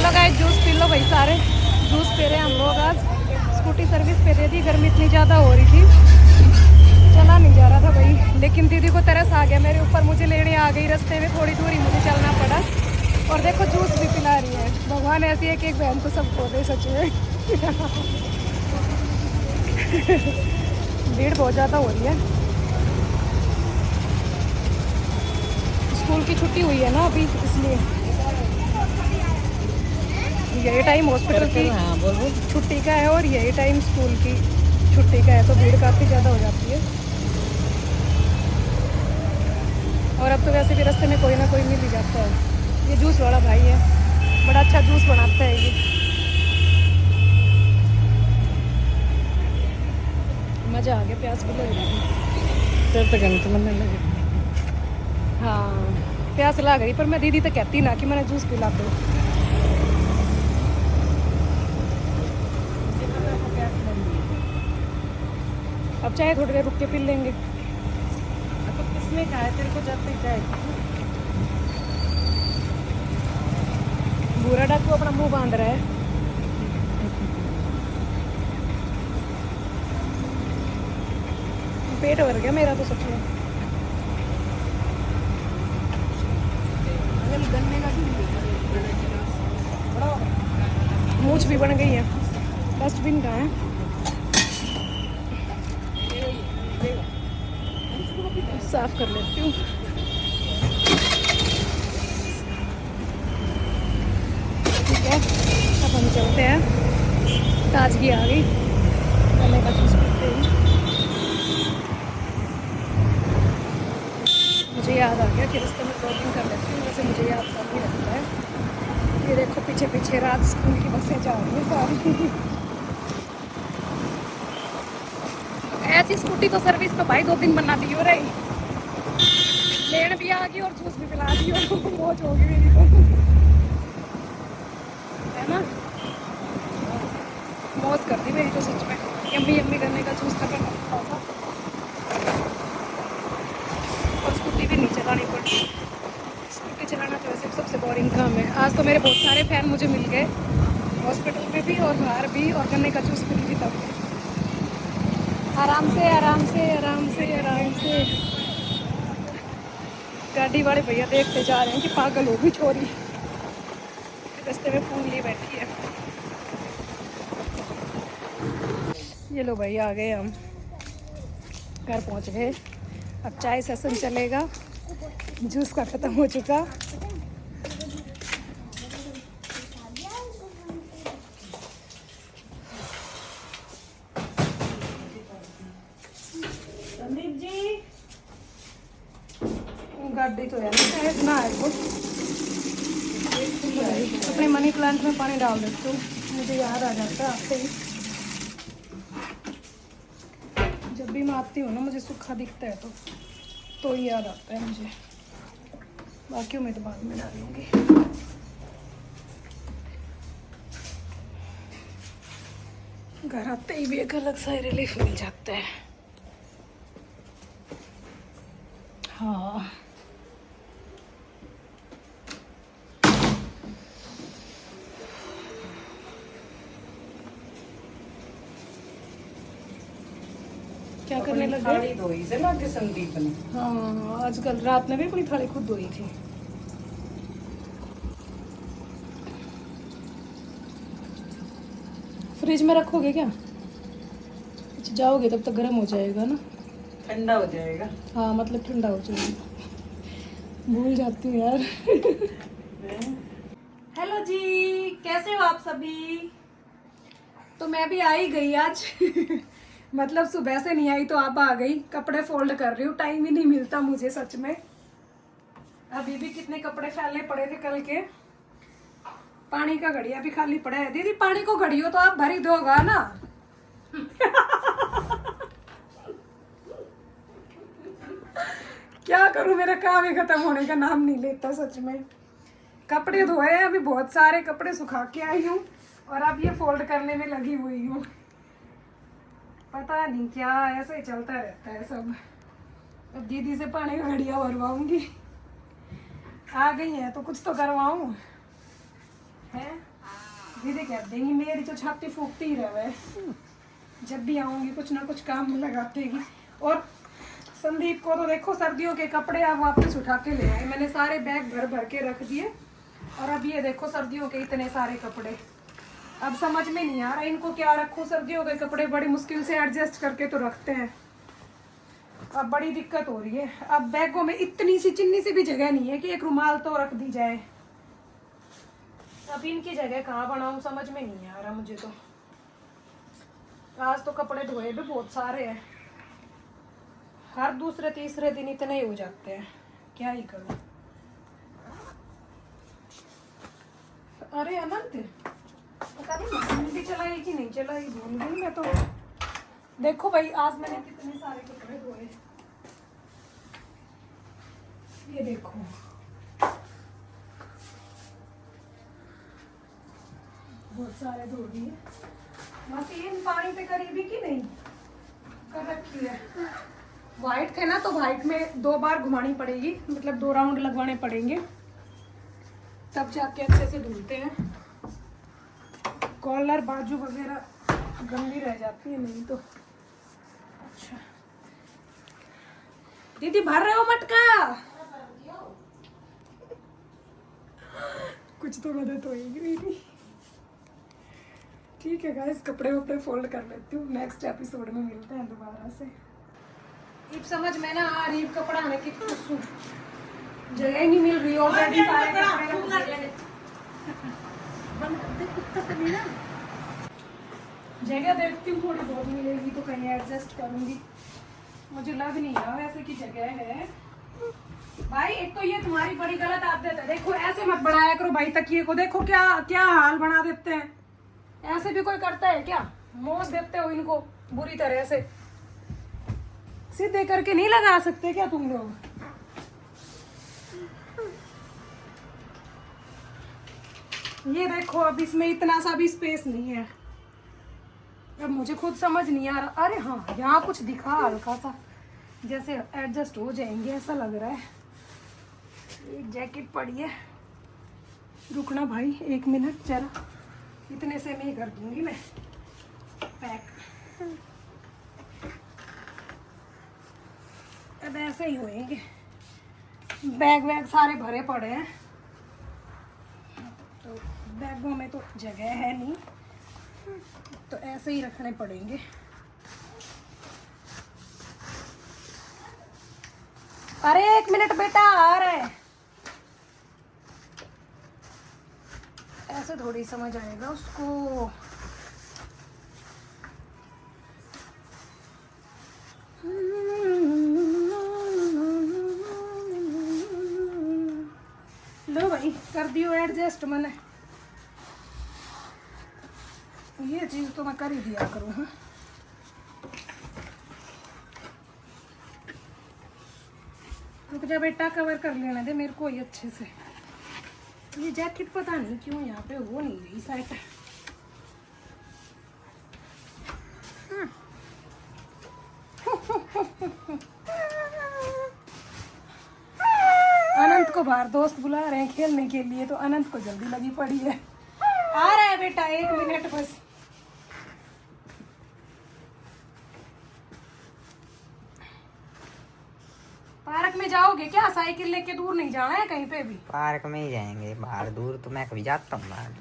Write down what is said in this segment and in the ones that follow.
लो guys, juice P low भाई सारे। Juice P रहे हैं हम लोग आज। स्कूटी सर्विस पे दे दी, गर्मी इतनी ज़्यादा हो रही थी, चला नहीं जा रहा था भाई। लेकिन दीदी को तरस आ गया मेरे ऊपर, मुझे लेने आ गई। रास्ते में थोड़ी दूर ही मुझे चलना पड़ा। और देखो जूस भी पिला रही है। भगवान ऐसी है कि एक बहन तो सबको दे, सच में। भीड़ बहुत ज़्यादा हो रही है। स्कूल की छुट्टी हुई है ना अभी, इसलिए यही टाइम हॉस्पिटल की छुट्टी का है और यही टाइम स्कूल की छुट्टी का है, तो भीड़ काफ़ी ज़्यादा हो जाती है। और अब तो वैसे भी रास्ते में कोई ना कोई मिल ही जाता है। ये जूस वाला भाई है, बड़ा अच्छा जूस बनाता है ये। मज़ा आ गया, प्यास भी लग रही तेरे तो गंत मन लगे। हाँ, प्यास लग गई, पर मैं दीदी तो कहती ना कि मैंने जूस पिला दो। अब चाहे थोड़ी देर रुक के पी लेंगे। तो किसने कहा है तेरे को जाते ही चाय? बूढ़ा डाकू अपना मुंह बांध रहा है। पेट भर गया मेरा तो सच में। मूछ भी बन गई है। डस्टबिन कहाँ है? साफ कर लेती हूँ। ठीक है, अब हम चलते हैं। ताजगी आ गई, गन्ने का जूस पीते ही मुझे याद आ गया कि रास्ते में ब्लॉगिंग कर लेती हूँ। वैसे मुझे याद कम ही रहता है। ये देखो पीछे पीछे रात स्कूल की बसें जा रही हैं सारी। ऐसी स्कूटी तो सर्विस पे भाई 2 दिन बना दी हो रही। लेन भी आ गई और जूस भी पिला दी हो, मौज होगी मेरी तो, है ना। मौज कर दी मेरी तो सच में। यम्मी यम्मी करने का जूस खत्म था और स्कूटी भी नहीं चलानी पड़ी। स्कूटी चलाना तो वैसे सबसे बोरिंग काम है। आज तो मेरे बहुत सारे फैन मुझे मिल गए, हॉस्पिटल में भी और बाहर भी, और गन्ने का जूस पी भी तब। आराम से आराम से आराम से आराम से। गाड़ी वाले भैया देखते जा रहे हैं कि पागल होगी छोरी, रास्ते में फोन लिए बैठी है। ये लो भाई, आ गए हम, घर पहुंच गए। अब चाय सेशन चलेगा, जूस का ख़त्म हो चुका। संदीप जी, गाड़ी तो यार शायद ना है वो। अपने मनी प्लांट में पानी डाल देती हूँ, मुझे याद आ जाता है आते ही। जब भी मैं आती हूँ ना, मुझे सूखा दिखता है तो ही याद आता है मुझे। बाकियों में तो बाद में डालूंगी। घर आते ही भी एक अलग सा रिलीफ मिल जाता है। हाँ, क्या करने लग गए? थाली धोई से ना के संदीप ने। हाँ, आजकल रात में भी अपनी थाली खुद धोई थी। फ्रिज में रखोगे क्या? अच्छा, जाओगे तब तक गर्म हो जाएगा ना। ठंडा हो जाएगा। हाँ, मतलब ठंडा हो जाएगा। भूल जाती हूँ यार। हेलो जी, कैसे हो आप सभी? तो मैं भी आ ही गई आज। मतलब सुबह से नहीं आई तो आप आ गई। कपड़े फोल्ड कर रही हूँ, टाइम ही नहीं मिलता मुझे सच में। अभी भी कितने कपड़े फैले पड़े थे कल के। पानी का घड़िया भी खाली पड़ा है। दीदी पानी को घड़ियो तो आप भर ही दोगा ना। क्या करूं, मेरा काम ही खत्म होने का नाम नहीं लेता सच में। कपड़े धोए, अभी बहुत सारे कपड़े सुखा के आई हूँ और अब ये फोल्ड करने में लगी हुई हूँ। पता नहीं क्या, ऐसे ही चलता रहता है सब। अब दीदी से पानी का घड़िया भरवाऊंगी। आ गई है तो कुछ तो करवाऊं, है। दीदी कह देंगी मेरी तो छाती फूकती ही रहे, जब भी आऊंगी कुछ ना कुछ काम में लगातेगी। और संदीप को तो देखो सर्दियों के कपड़े आप वापस उठा के ले आए, मैंने सारे बैग भर भर के रख दिए। और अब ये देखो सर्दियों के इतने सारे कपड़े, अब समझ में नहीं आ रहा इनको क्या रखूं। सर्दियों के कपड़े बड़ी मुश्किल से एडजस्ट करके तो रखते हैं, अब बड़ी दिक्कत हो रही है। अब बैगों में इतनी सी चिन्नी सी भी जगह नहीं है कि एक रुमाल तो रख दी जाए। अब इनकी जगह कहाँ बनाऊं समझ में नहीं आ रहा मुझे तो। आज तो कपड़े धोए भी बहुत सारे हैं, हर दूसरे तीसरे दिन इतने ही हो जाते हैं, क्या ही करूं। अरे अनंत, पता नहीं मशीन भी चलाई कि नहीं चलाई, भूल गई मैं तो। देखो भाई आज मैंने कितने सारे कपड़े धोए, ये देखो बहुत सारे धो दिए। मशीन पानी पे करीबी कि नहीं कर रखी है। वाइट थे ना तो वाइट में 2 बार घुमानी पड़ेगी, मतलब 2 राउंड लगवाने पड़ेंगे, तब जाके अच्छे से धुलते हैं। कॉलर बाजू वगैरह गंदी रह जाती है नहीं तो। अच्छा दीदी भर रहे हो मटका, कुछ तो मदद होगी मेरी। ठीक है गाइस, कपड़े वपड़े फोल्ड कर लेती हूँ, नेक्स्ट एपिसोड में मिलते हैं दोबारा से। अब समझ में ना आ रही कपड़ा में कि जगह ही नहीं मिल रही, ऑलरेडी सारे कपड़े जगह देखती हूँ थोड़ी बहुत मिलेगी तो कहीं एडजस्ट करूंगी। मुझे लग नहीं रहा वैसे की जगह है। भाई एक तो ये तुम्हारी बड़ी गलत आदत है, देखो ऐसे मत बढ़ाया करो भाई तकिए को, देखो क्या क्या हाल बना देते हैं। ऐसे भी कोई करता है क्या, मोच देते हो इनको बुरी तरह से। सीधे करके नहीं लगा सकते क्या तुम लोग। ये देखो अब इसमें इतना सा भी स्पेस नहीं है, अब मुझे खुद समझ नहीं आ रहा। अरे हाँ यहाँ कुछ दिखा हल्का सा, जैसे एडजस्ट हो जाएंगे ऐसा लग रहा है। एक जैकेट पड़ी है, रुकना भाई 1 मिनट जरा, इतने से मैं कर दूंगी मैं पैक। अब ऐसे ही होएंगे, बैग वैग सारे भरे पड़े हैं तो बैगों में तो जगह है नहीं, तो ऐसे ही रखने पड़ेंगे। अरे 1 मिनट बेटा आ रहा है, ऐसे थोड़ी समझ आएगा उसको। लो भाई कर दियो एडजस्ट मैंने, ये चीज तो मैं कर ही दिया करूँ। हाँ रुक जा बेटा, कवर कर लेने दे मेरे को ही अच्छे से। ये जैकेट पता नहीं क्यों यहाँ पे हो नहीं रही साइड। अनंत को बाहर दोस्त बुला रहे हैं खेलने के लिए, तो अनंत को जल्दी लगी पड़ी है। आ रहा है बेटा 1 मिनट बस। पार्क में जाओगे क्या, साइकिल लेके दूर नहीं जाना है कहीं पे भी? पार्क में ही जाएंगे, बाहर दूर तो मैं कभी जाता हूँ बाहर।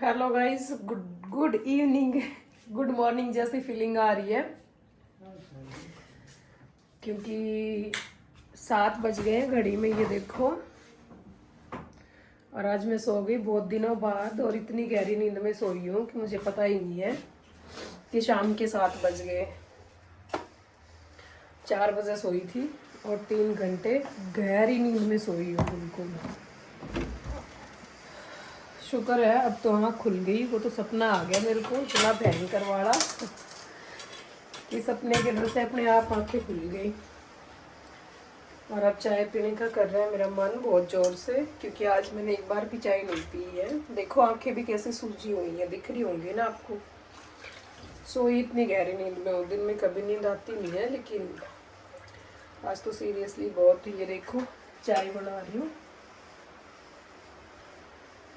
Hello guys, good evening, good morning जैसी फीलिंग आ रही है, क्योंकि 7 बज गए हैं घड़ी में, ये देखो। और आज मैं सो गई बहुत दिनों बाद, और इतनी गहरी नींद में सोई हूँ कि मुझे पता ही नहीं है कि शाम के 7 बज गए। 4 बजे सोई थी और 3 घंटे गहरी नींद में सोई हूँ बिल्कुल। शुक्र है अब तो आँख खुल गई, वो तो सपना आ गया मेरे को इतना भयंकर वाला कि सपने के डर से अपने आप आंखें खुल गई। और अब चाय पीने का कर रहा है मेरा मन बहुत जोर से, क्योंकि आज मैंने एक बार भी चाय नहीं पी है। देखो आंखें भी कैसे सूजी हुई है, दिख रही होंगी ना आपको। सोई इतनी गहरी नींद में हूँ, दिन में कभी नींद आती नहीं है, लेकिन आज तो सीरियसली बहुत। ये देखो चाय बना रही हूँ,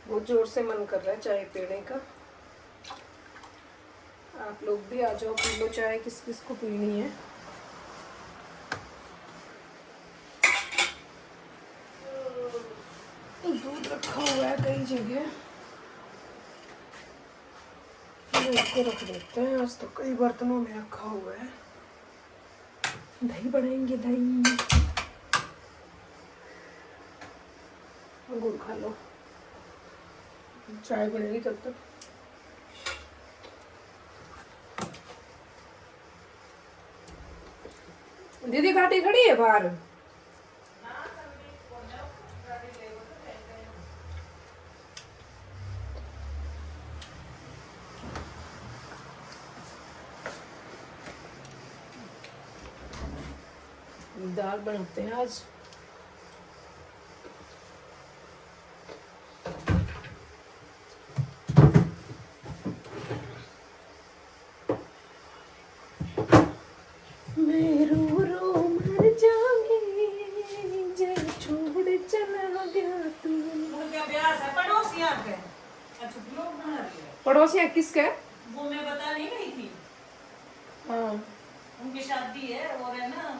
बहुत जोर से मन कर रहा है चाय पीने का। आप लोग भी आ जाओ, पी लो चाय, किस किस को पीनी है। दूध रखा हुआ है कई जगह, इसको रख देते हैं। आज तो कई बर्तनों में रखा हुआ है। दही बनाएंगे, दही। गुड़ खा लो, चाय बनेगी तब तक। दीदी घाटी खड़ी है बाहर। दाल बनाते हैं आज। मैं रो रो मर जाऊंगी, जब छोड़ चला गया तू। क्या ब्याह है पड़ोसियां के? अच्छा लोग बना रही है। पड़ोसियाँ किसके? वो मैं बता नहीं रही थी, हाँ उनकी शादी है और है ना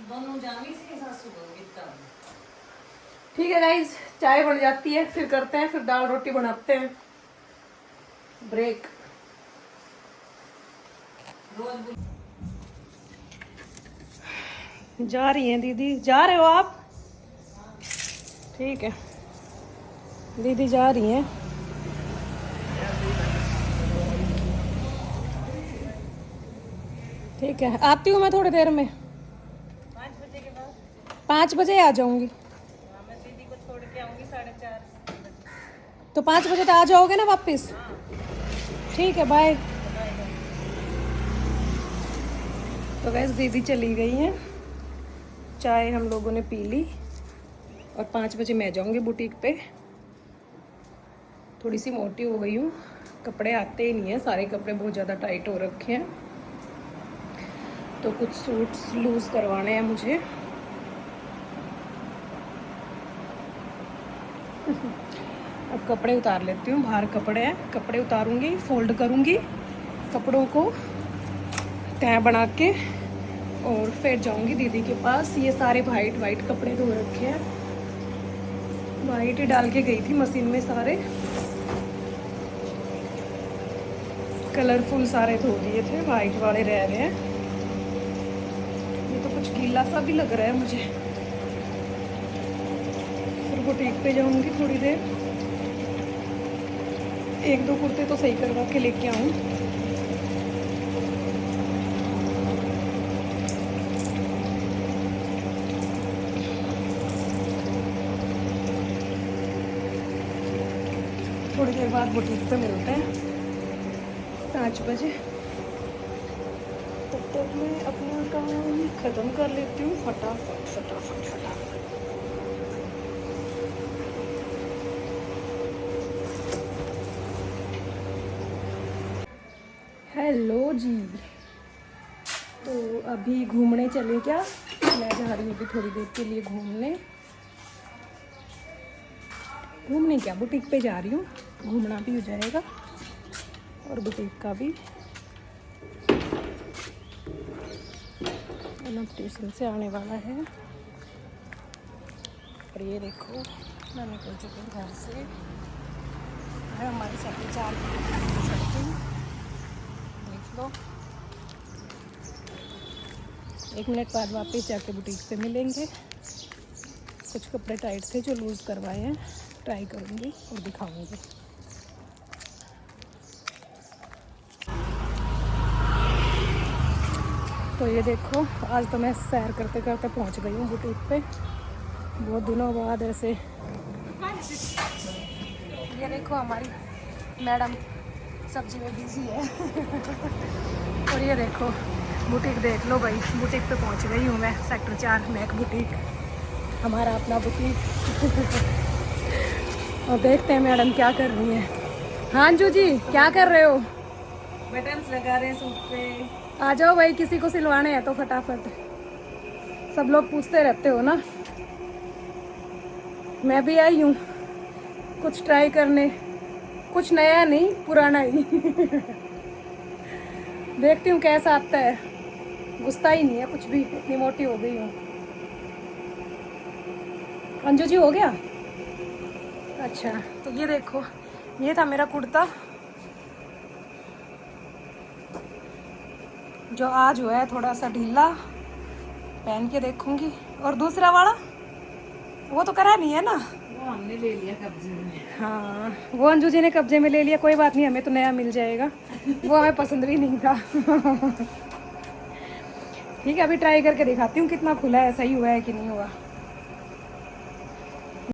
दोनों जामी से सासू को गीता। ठीक है गाइज, चाय बन जाती है, फिर करते हैं, फिर दाल रोटी बनाते हैं। ब्रेक। रोज जा रही हैं दीदी। जा रहे हो आप? ठीक है, दीदी जा रही हैं। ठीक है, आती हूँ मैं थोड़ी देर में। 5 बजे के बाद 5 बजे आ जाऊंगी। मैं दीदी को छोड़ के आऊंगी 4:30। तो 5 बजे तो आ जाओगे ना वापस? ठीक है, बाय। तो गैस दीदी चली गई हैं, चाय हम लोगों ने पी ली और 5 बजे मैं जाऊंगी बुटीक पे। थोड़ी सी मोटी हो गई हूँ, कपड़े आते ही नहीं हैं, सारे कपड़े बहुत ज़्यादा टाइट हो रखे हैं, तो कुछ सूट्स लूज़ करवाने हैं मुझे। अब कपड़े उतार लेती हूँ, बाहर कपड़े हैं, कपड़े उतारूंगी, फोल्ड करूंगी कपड़ों को तय बना के, और फिर जाऊंगी दीदी के पास। ये सारे वाइट कपड़े धो रखे हैं, वाइट ही डाल के गई थी मशीन में, सारे कलरफुल सारे धो दिए थे, वाइट वाले रह रहे हैं। ये तो कुछ गीला सा भी लग रहा है मुझे। फिर बुटीक पे जाऊंगी थोड़ी देर, 1-2 कुर्ते तो सही करवा के लेके आऊँ। थोड़ी देर बाद बुटीक पे मिलते हैं 5 बजे। तब तक मैं अपना काम ख़त्म कर लेती हूँ फटाफट फटाफट फटाफट। हेलो जी, तो अभी घूमने चले क्या? मैं जा रही हूँ अभी थोड़ी देर के लिए घूमने क्या, बुटीक पे जा रही हूँ, घूमना भी हो जाएगा और बुटीक का भी। ट्यूशन से आने वाला है। और ये देखो मैं निकल चुकी हूँ घर से, है हमारी सब्जी 4 सब्जी, देख लो। 1 मिनट बाद वापस जाके बुटीक पे मिलेंगे। कुछ कपड़े टाइट थे जो लूज़ करवाए हैं, ट्राई करूँगी और दिखाऊँगी। तो ये देखो, आज तो मैं सैर करते करते पहुँच गई हूँ बुटीक पे, बहुत दिनों बाद ऐसे। ये देखो हमारी मैडम सब्जी में बिजी है। और ये देखो बुटीक देख लो भाई, बुटीक पे पहुँच गई हूँ मैं, सेक्टर 4 मैक बुटीक, हमारा अपना बुटीक। और देखते हैं मैडम क्या कर रही हैं। हाँ अंजू जी, क्या कर रहे हो? बटन्स लगा रहे हैं सूट पे। आ जाओ भाई, किसी को सिलवाने हैं तो फटाफट, सब लोग पूछते रहते हो ना। मैं भी आई हूँ, कुछ ट्राई करने, कुछ नया नहीं पुराना ही। देखती हूँ कैसा आता है। गुस्सा ही नहीं है कुछ भी, इतनी मोटी हो गई हूँ। अंजू जी हो गया? अच्छा, तो ये देखो, ये था मेरा कुर्ता जो आज हुआ है थोड़ा सा ढीला, पहन के देखूंगी। और दूसरा वाला वो तो करा नहीं है ना? वो हमने ले लिया कब्जे में। हाँ, वो अंजू जी ने कब्जे में ले लिया, कोई बात नहीं, हमें तो नया मिल जाएगा। वो हमें पसंद भी नहीं था। ठीक है, अभी ट्राई करके दिखाती हूँ कितना खुला है, सही हुआ है कि नहीं हुआ।